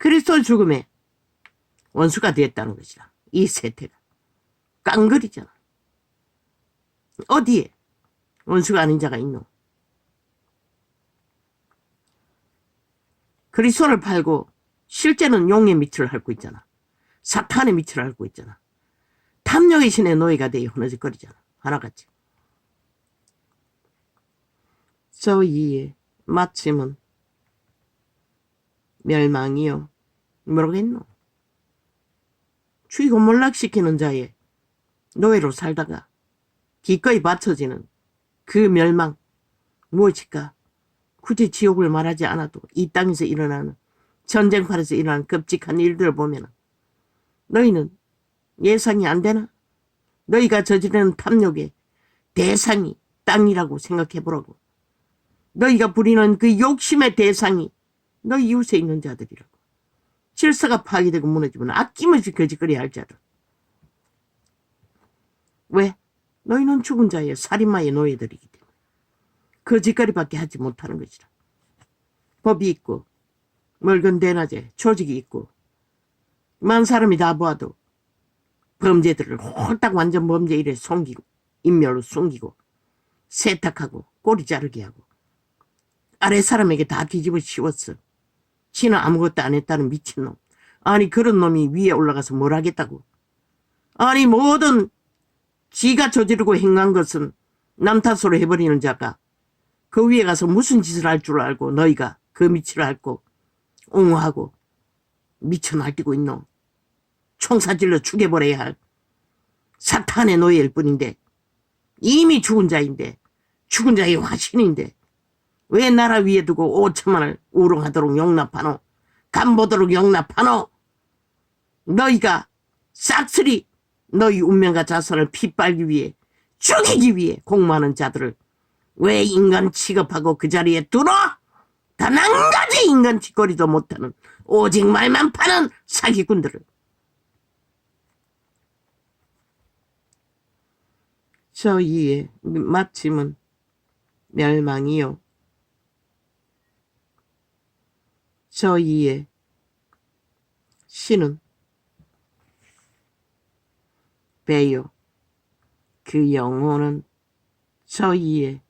그리스도의 죽음에 원수가 되었다는 것이다. 이 세태가 깡그리잖아. 어디에 원수가 아닌 자가 있노? 그리스도를 팔고 실제는 용의 밑을 앓고 있잖아. 사탄의 밑을 앓고 있잖아. 탐욕의 신의 노예가 되어 흐느적거리잖아. 하나같이. 저희의 마침은 멸망이요. 모르겠노. 죽이고 몰락시키는 자의 노예로 살다가 기꺼이 바쳐지는 그 멸망 무엇일까? 굳이 지옥을 말하지 않아도 이 땅에서 일어나는 전쟁판에서 일어나는 끔찍한 일들을 보면 너희는 예상이 안 되나? 너희가 저지르는 탐욕의 대상이 땅이라고 생각해보라고. 너희가 부리는 그 욕심의 대상이 너희 이웃에 있는 자들이라고. 질서가 파괴되고 무너지면 아낌없이 거짓거리 할 자들. 왜? 너희는 죽은 자의 살인마의 노예들이기 때문에 거짓거리밖에 하지 못하는 것이라. 법이 있고 멀건 대낮에 조직이 있고 만 사람이 다 보아도 범죄들을 홀딱 완전 범죄 일에 숨기고 인멸로 숨기고 세탁하고 꼬리 자르게 하고 아래 사람에게 다 뒤집어 씌웠어. 지는 아무것도 안 했다는 미친놈. 아니 그런 놈이 위에 올라가서 뭘 하겠다고. 아니 모든 지가 저지르고 행한 것은 남 탓으로 해버리는 자가 그 위에 가서 무슨 짓을 할 줄 알고 너희가 그 밑을 앓고 옹호하고 미쳐 날뛰고 있노. 총사질러 죽여버려야 할 사탄의 노예일 뿐인데 이미 죽은 자인데 죽은 자의 화신인데 왜 나라 위에 두고 5천만을 우롱하도록 용납하노? 간보도록 용납하노? 너희가 싹쓸이 너희 운명과 자손을 핏빨기 위해 죽이기 위해 공모하는 자들을 왜 인간 취급하고 그 자리에 두노? 단 한 가지 인간 짓거리도 못하는 오직 말만 파는 사기꾼들을. 저희의 마침은 멸망이요. 저희의 신은 배요. 그 영혼은 저희의.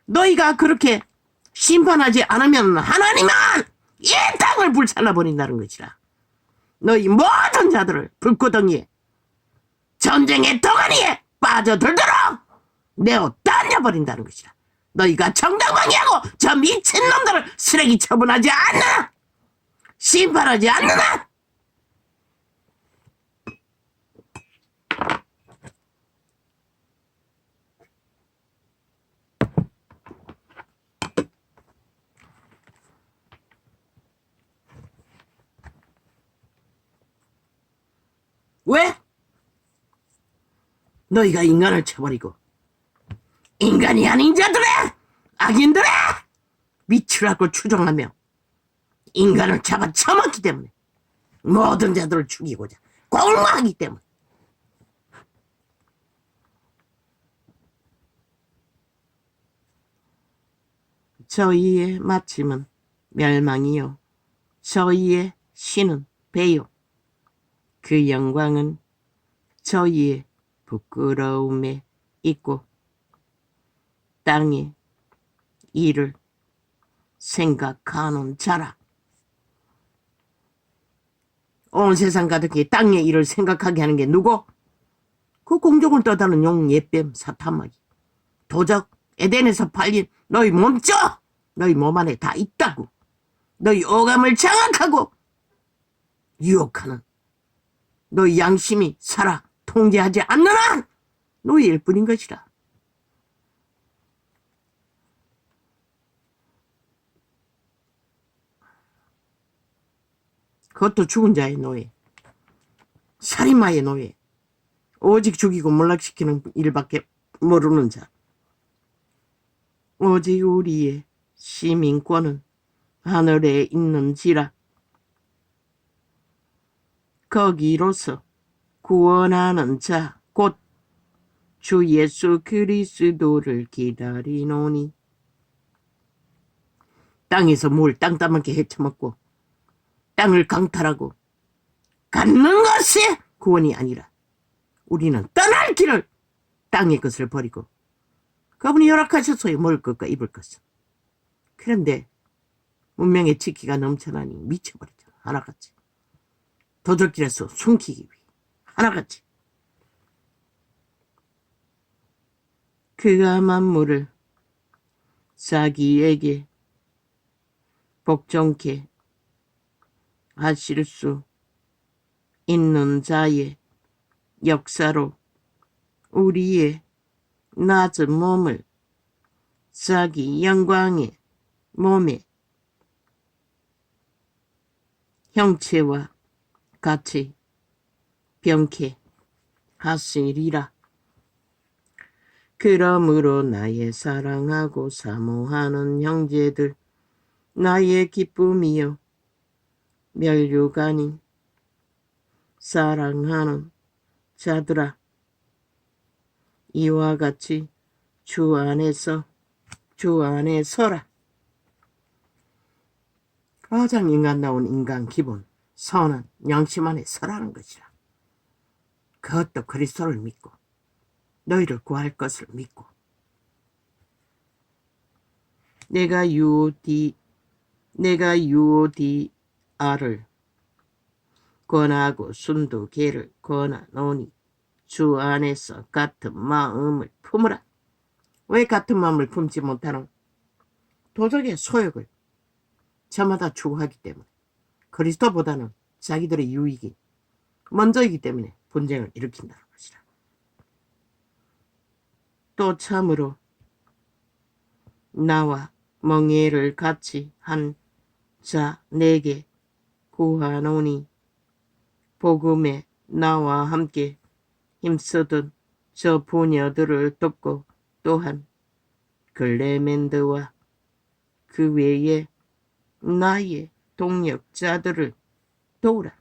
너희가 그렇게 심판하지 않으면 하나님은 이 땅을 불살라버린다는 것이라. 너희 모든 자들을 불구덩이에 전쟁의 덩어리에 빠져들도록 내어 던져버린다는 것이라. 너희가 정당방위하고 저 미친놈들을 쓰레기 처분하지 않느냐? 심판하지 않느냐? 왜? 너희가 인간을 쳐버리고 인간이 아닌 자들의 악인들의 밑을 앓고 추종하며 인간을 잡아 처먹기 때문에 모든 자들을 죽이고자 공모하기 때문에. 저희의 마침은 멸망이요. 저희의 신은 배요. 그 영광은 저희의 부끄러움에 있고 땅의 일을 생각하는 자라. 온 세상 가득히 땅의 일을 생각하게 하는 게 누구? 그 공중을 떠다는 용 옛뱀 사탄마귀. 도적 에덴에서 팔린 너희 몸쪄! 너희 몸 안에 다 있다고. 너희 오감을 장악하고 유혹하는 너희 양심이 살아 통제하지 않는 한 너희일 뿐인 것이라. 그것도 죽은 자의 노예, 살인마의 노예, 오직 죽이고 몰락시키는 일밖에 모르는 자. 오직 우리의 시민권은 하늘에 있는지라. 거기로서 구원하는 자 곧 주 예수 그리스도를 기다리노니. 땅에서 뭘 땅 따먹게 헤쳐먹고 땅을 강탈하고 갖는 것이 구원이 아니라 우리는 떠날 길을 땅의 것을 버리고 그분이 허락하셨어요. 먹을 것과 입을 것을. 그런데 문명의 지키가 넘쳐나니 미쳐버리잖아. 하나같이. 도적질에서 숨기기 위해 하나같이. 그가 만물을 자기에게 복종케 하실 수 있는 자의 역사로 우리의 낮은 몸을 자기 영광의 몸의 형체와 같이 병케 하시리라. 그러므로 나의 사랑하고 사모하는 형제들, 나의 기쁨이요 멸류관인 사랑하는 자들아, 이와 같이 주 안에 서라. 가장 인간다운 인간 기본 선은 양심 안에 서라는 것이라. 그것도 그리스도를 믿고 너희를 구할 것을 믿고 내가 유오디아를 권하고 순두개를 권하노니 주 안에서 같은 마음을 품으라. 왜 같은 마음을 품지 못하는? 도덕의 소욕을 저마다 추구하기 때문에 그리스도보다는 자기들의 유익이 먼저이기 때문에 분쟁을 일으킨다는 것이라. 또 참으로 나와 멍에를 같이 한 자 내게 구하노니 복음에 나와 함께 힘쓰던 저 부녀들을 돕고 또한 글레멘드와 그 외에 나의 동역자들을 도우라.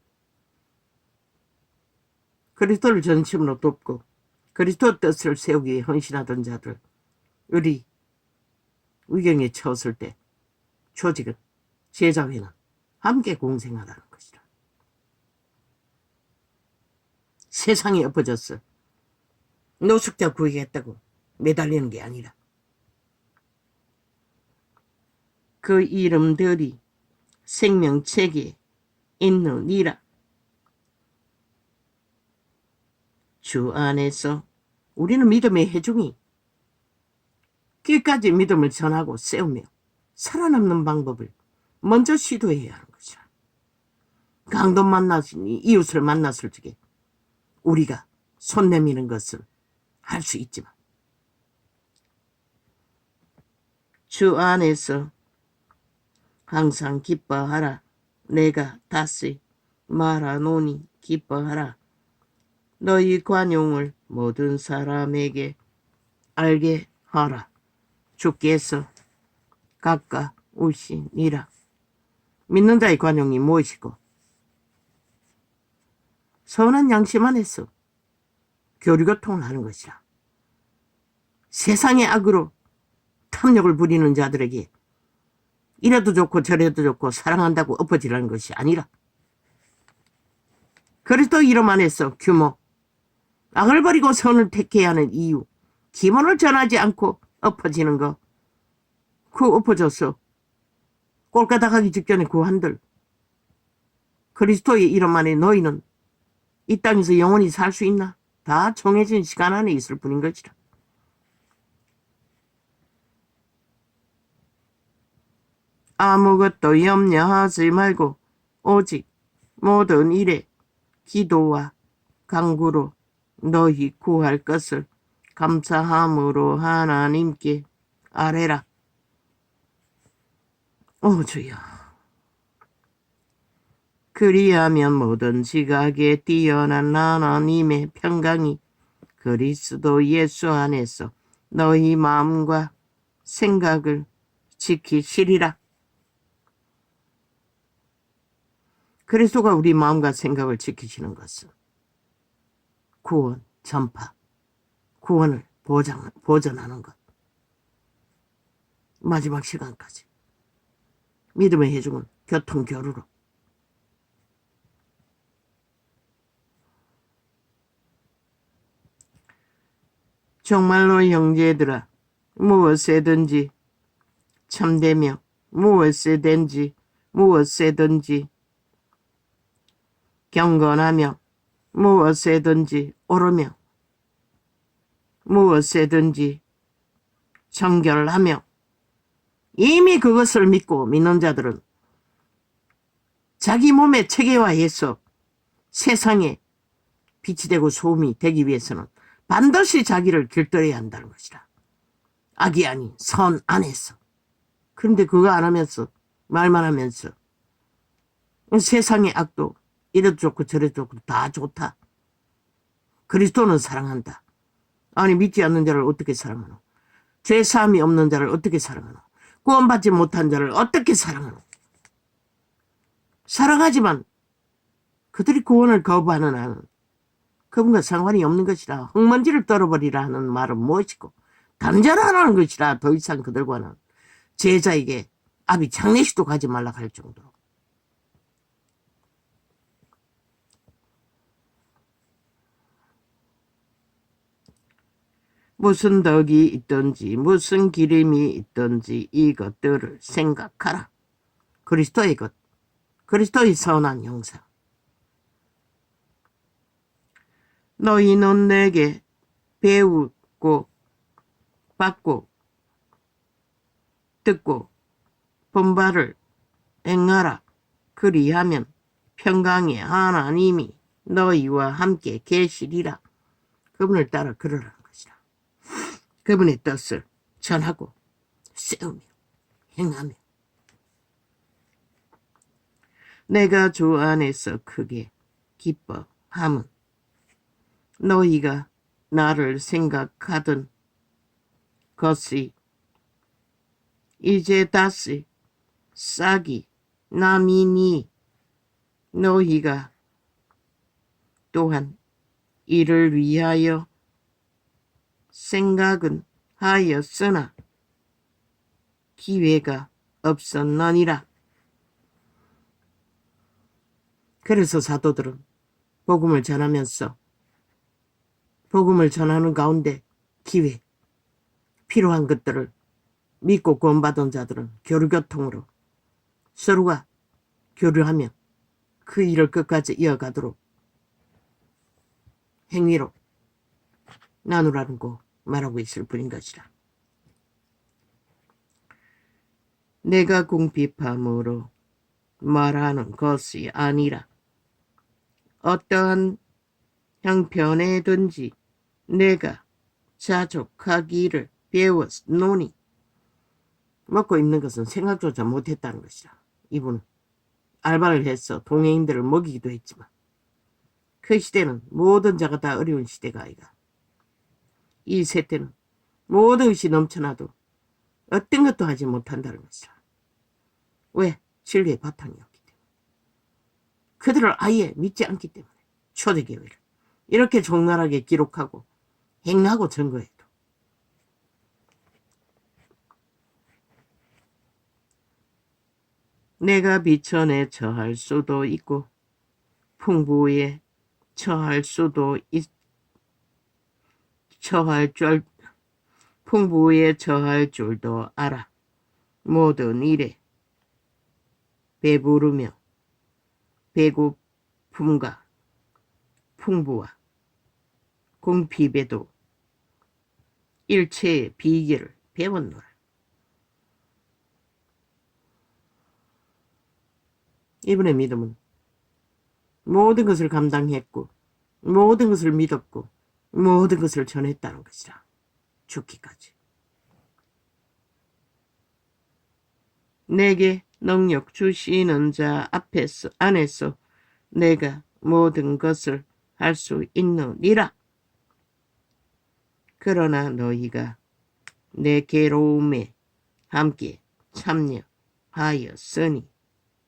그리스도를 전심으로 돕고 그리스도 뜻을 세우기 위해 헌신하던 자들, 우리 위경에 처했을 때 조직은 제자회는 함께 공생하라는 것이라. 세상에 엎어졌어 노숙자 구하겠다고 매달리는 게 아니라 그 이름들이 생명책에 있느니라. 주 안에서 우리는 믿음의 해중이 끝까지 믿음을 전하고 세우며 살아남는 방법을 먼저 시도해야 하는 것이라. 강도 만나시니 이웃을 만났을 적에 우리가 손 내미는 것을 할 수 있지만 주 안에서 항상 기뻐하라. 내가 다시 말하노니 기뻐하라. 너희 관용을 모든 사람에게 알게 하라. 주께서 가까우시니라. 믿는 자의 관용이 무엇이고 선한 양심 안에서 교류교통을 하는 것이라. 세상의 악으로 탐욕을 부리는 자들에게 이래도 좋고 저래도 좋고 사랑한다고 엎어지라는 것이 아니라 그리스도 이름 안에서 규모, 악을 버리고 선을 택해야 하는 이유, 기본을 전하지 않고 엎어지는 거, 그 엎어져서 꼴가닥 하기 직전에 그 한들 그리스도의 이름 안에 너희는 이 땅에서 영원히 살 수 있나? 다 정해진 시간 안에 있을 뿐인 것이라. 아무것도 염려하지 말고 오직 모든 일에 기도와 간구로 너희 구할 것을 감사함으로 하나님께 아뢰라. 오 주여. 그리하면 모든 지각에 뛰어난 하나님의 평강이 그리스도 예수 안에서 너희 마음과 생각을 지키시리라. 그리스도가 우리 마음과 생각을 지키시는 것은 구원, 전파, 구원을 보전하는 것. 마지막 시간까지 믿음의 해중은 교통교류로 정말로 형제들아 무엇에든지 참되며 무엇에든지 경건하며 무엇에든지 옳으며 무엇에든지 정결하며 이미 그것을 믿는 자들은 자기 몸의 체계화해서 세상에 빛이 되고 소음이 되기 위해서는 반드시 자기를 길들여야 한다는 것이라. 악이 아닌 선 안에서. 그런데 그거 안 하면서 말만 하면서 세상의 악도 이래도 좋고 저래도 좋고 다 좋다. 그리스도는 사랑한다. 아니 믿지 않는 자를 어떻게 사랑하노? 죄사함이 없는 자를 어떻게 사랑하노? 구원받지 못한 자를 어떻게 사랑하노? 사랑하지만 그들이 구원을 거부하는 한은 그분과 상관이 없는 것이라. 흙먼지를 떨어버리라 하는 말은 무엇이고 단절하라는 것이라. 더 이상 그들과는 제자에게 아비 장례식도 가지 말라 할 정도로. 무슨 덕이 있든지 무슨 기름이 있든지 이것들을 생각하라. 그리스도의 것, 그리스도의 선한 형상. 너희는 내게 배우고 받고 듣고 본 바를 행하라. 그리하면 평강의 하나님이 너희와 함께 계시리라. 그분을 따라 걸으라는 것이라. 그분의 뜻을 전하고 세우며 행하며 내가 주 안에서 크게 기뻐함은 너희가 나를 생각하던 것이 이제 다시 싹이 남이니 너희가 또한 이를 위하여 생각은 하였으나 기회가 없었느니라. 그래서 사도들은 복음을 전하면서 복음을 전하는 가운데 기회, 필요한 것들을 믿고 구원받은 자들은 교류교통으로 서로가 교류하며 그 일을 끝까지 이어가도록 행위로 나누라고 말하고 있을 뿐인 것이라. 내가 궁핍함으로 말하는 것이 아니라 어떠한 형편에든지 내가 자족하기를 배웠노니. 먹고 입는 것은 생각조차 못했다는 것이라. 이분은 알바를 해서 동행인들을 먹이기도 했지만 그 시대는 모든 자가 다 어려운 시대가 아이가. 이 세대는 모든 것이 넘쳐나도 어떤 것도 하지 못한다는 것이라. 왜? 진리의 바탕이 없기 때문에. 그들을 아예 믿지 않기 때문에. 초대교회를 이렇게 적나라하게 기록하고 행하고 증거해도 내가 비천에 처할 수도 있고 풍부에 처할 수도 풍부에 처할 줄도 알아. 모든 일에 배부르며 배고픔과 풍부와 궁핍에도 일체의 비결을 배웠노라. 이분의 믿음은 모든 것을 감당했고 모든 것을 믿었고 모든 것을 전했다는 것이라. 죽기까지. 내게 능력 주시는 자 안에서 내가 모든 것을 할 수 있느니라. 그러나 너희가 내 괴로움에 함께 참여하였으니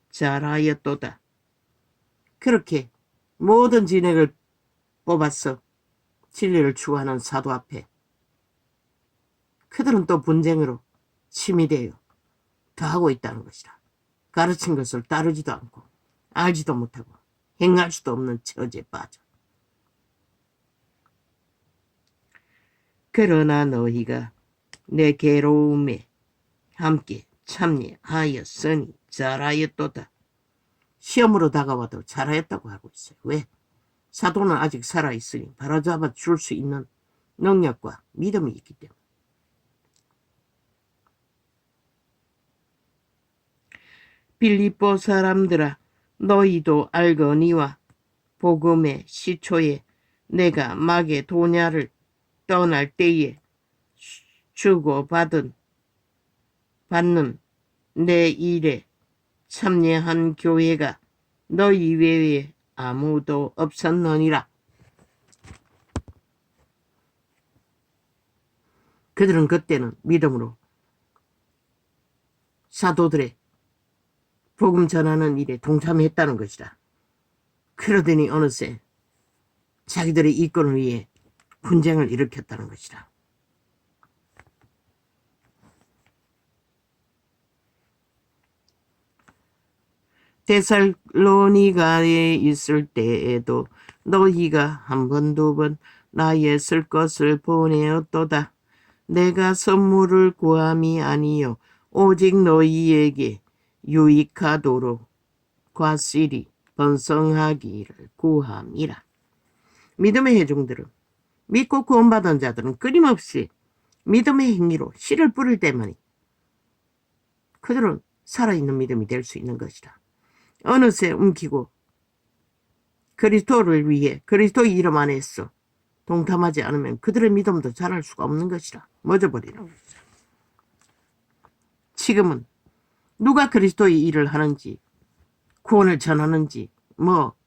잘하였도다. 그렇게 모든 진액을 뽑아서 진리를 추구하는 사도 앞에 그들은 또 분쟁으로 침이되어 더하고 있다는 것이라. 가르친 것을 따르지도 않고 알지도 못하고 행할 수도 없는 처지에 빠져. 그러나 너희가 내 괴로움에 함께 참여하였으니 잘하였도다. 시험으로 다가와도 잘하였다고 하고 있어요. 왜? 사도는 아직 살아있으니 바로잡아 줄 수 있는 능력과 믿음이 있기 때문에. 빌립보 사람들아, 너희도 알거니와 복음의 시초에 내가 마게도냐를 떠날 때에 주고받는 내 일에 참여한 교회가 너희 외에 아무도 없었느니라. 그들은 그때는 믿음으로 사도들의 복음 전하는 일에 동참했다는 것이다. 그러더니 어느새 자기들의 이권을 위해 분쟁을 일으켰다는 것이다. 데살로니가에 있을 때에도 너희가 한 번, 두 번 나의 쓸 것을 보내었도다. 내가 선물을 구함이 아니요 오직 너희에게 유익하도록 과실이 번성하기를 구함이라. 믿음의 회중들은, 믿고 구원받은 자들은 끊임없이 믿음의 행위로 씨를 뿌릴 때만이 그들은 살아있는 믿음이 될 수 있는 것이다. 어느새 움키고 그리스도를 위해 그리스도의 이름 안에서 동참하지 않으면 그들의 믿음도 자랄 수가 없는 것이라. 멎어버리는 것이다. 지금은 누가 그리스도의 일을 하는지 구원을 전하는지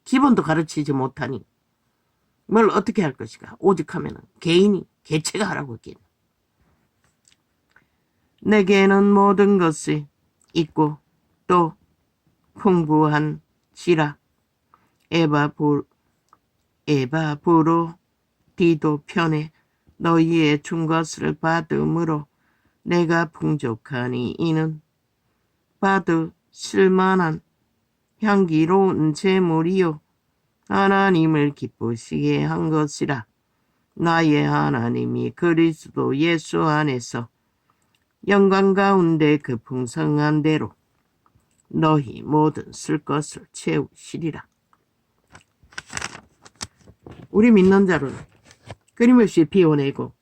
기본도 가르치지 못하니 뭘 어떻게 할 것인가. 오직 하면은 개인이 개체가 하라고 했겠네. 내게는 모든 것이 있고 또 풍부한지라. 에바브로디도 편에 너희의 준 것을 받음으로 내가 풍족하니 이는 받으실 만한 향기로운 제물이요 하나님을 기쁘시게 한 것이라. 나의 하나님이 그리스도 예수 안에서 영광 가운데 그 풍성한 대로 너희 모든 쓸 것을 채우시리라. 우리 믿는 자는 끊임없이 비워내고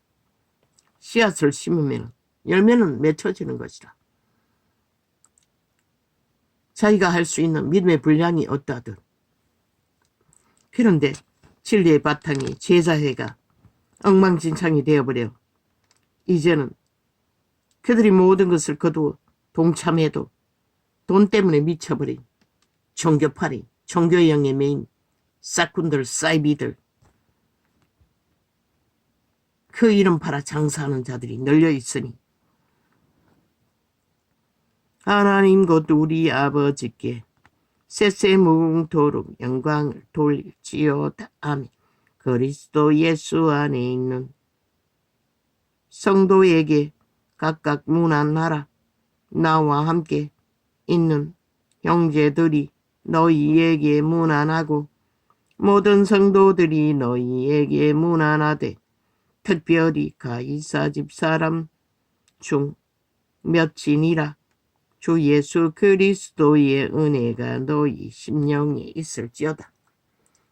씨앗을 심으면 열매는 맺혀지는 것이라. 자기가 할 수 있는 믿음의 분량이 어떠하든. 그런데 진리의 바탕이 제자회가 엉망진창이 되어버려 이제는 그들이 모든 것을 거두어 동참해도 돈 때문에 미쳐버린 종교파리, 종교형의 메인 싹군들, 사이비들, 그 이름 팔아 장사하는 자들이 널려있으니 하나님 곧 우리 아버지께 세세무궁토록 영광을 돌릴지어다. 아멘. 그리스도 예수 안에 있는 성도에게 각각 문안하라. 나와 함께 있는 형제들이 너희에게 문안하고 모든 성도들이 너희에게 문안하되 특별히 가이사 집사람 중 몇이니라. 주 예수 그리스도의 은혜가 너희 심령에 있을지어다.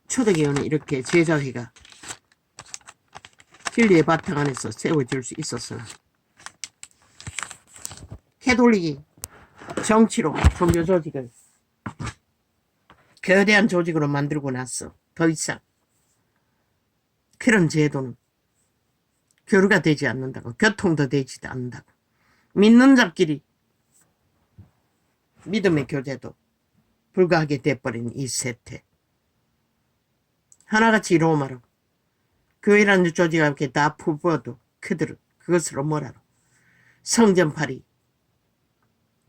초대교회는 이렇게 제자회가 진리의 바탕 안에서 세워질 수 있었으나 캐톨릭이 정치로 종교 조직을 거대한 조직으로 만들고 나서 더 이상 그런 제도는 교류가 되지 않는다고, 교통도 되지도 않는다고, 믿는 자끼리 믿음의 교제도 불가하게 돼버린 이 세태. 하나같이 이루어마로 교회라는 조직이 이렇게 다 부부어도 그들은 그것으로 뭐라로 성전팔이,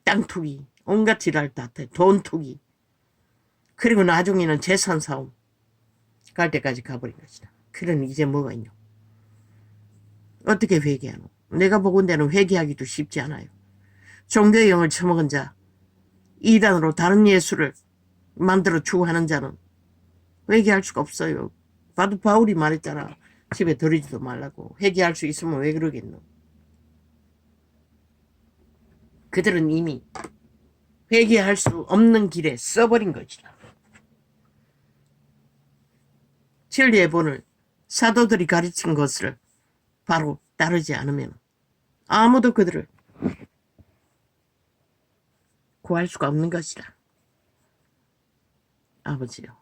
땅투기, 온갖 지랄 다 돈 투기, 그리고 나중에는 재산 사움 갈 때까지 가버린 것이다. 그러니 이제 뭐가 있냐. 어떻게 회개하노? 내가 보건 데는 회개하기도 쉽지 않아요. 종교의 영을 처먹은 자, 이단으로 다른 예수를 만들어 추구하는 자는 회개할 수가 없어요. 바울이 말했잖아. 집에 들이지도 말라고. 회개할 수 있으면 왜 그러겠노? 그들은 이미 회개할 수 없는 길에 써버린 것이라. 진리의 본을 사도들이 가르친 것을 바로 따르지 않으면 아무도 그들을 구할 수가 없는 것이라. 아버지요,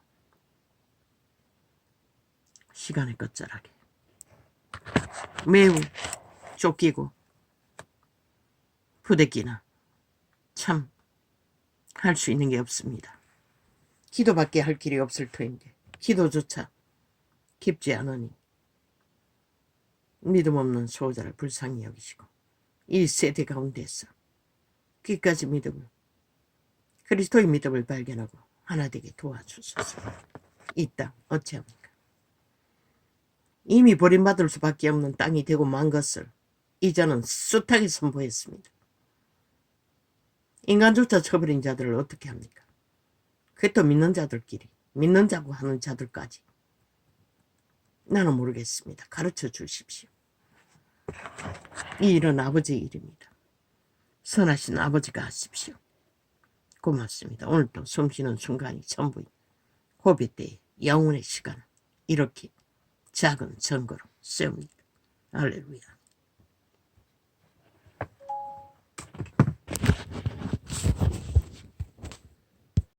시간의 끝자락에 매우 쫓기고 부대끼나 참 할 수 있는 게 없습니다. 기도밖에 할 길이 없을 터인데 기도조차 깊지 않으니 믿음 없는 소자를 불쌍히 여기시고 이 세대 가운데서 끝까지 믿음을, 그리스도의 믿음을 발견하고 하나 되게 도와주소서. 이 땅 어찌합니까? 이미 버림받을 수밖에 없는 땅이 되고 만 것을 이제는 숱하게 선포했습니다. 인간조차 쳐버린 자들을 어떻게 합니까? 그것도 믿는 자들끼리, 믿는 자고 하는 자들까지. 나는 모르겠습니다. 가르쳐 주십시오. 이 일은 아버지의 일입니다. 선하신 아버지가 하십시오. 고맙습니다. 오늘도 숨쉬는 순간이 전부인 고비 때의 영혼의 시간을 이렇게 작은 증거로 세웁니다. 할렐루야.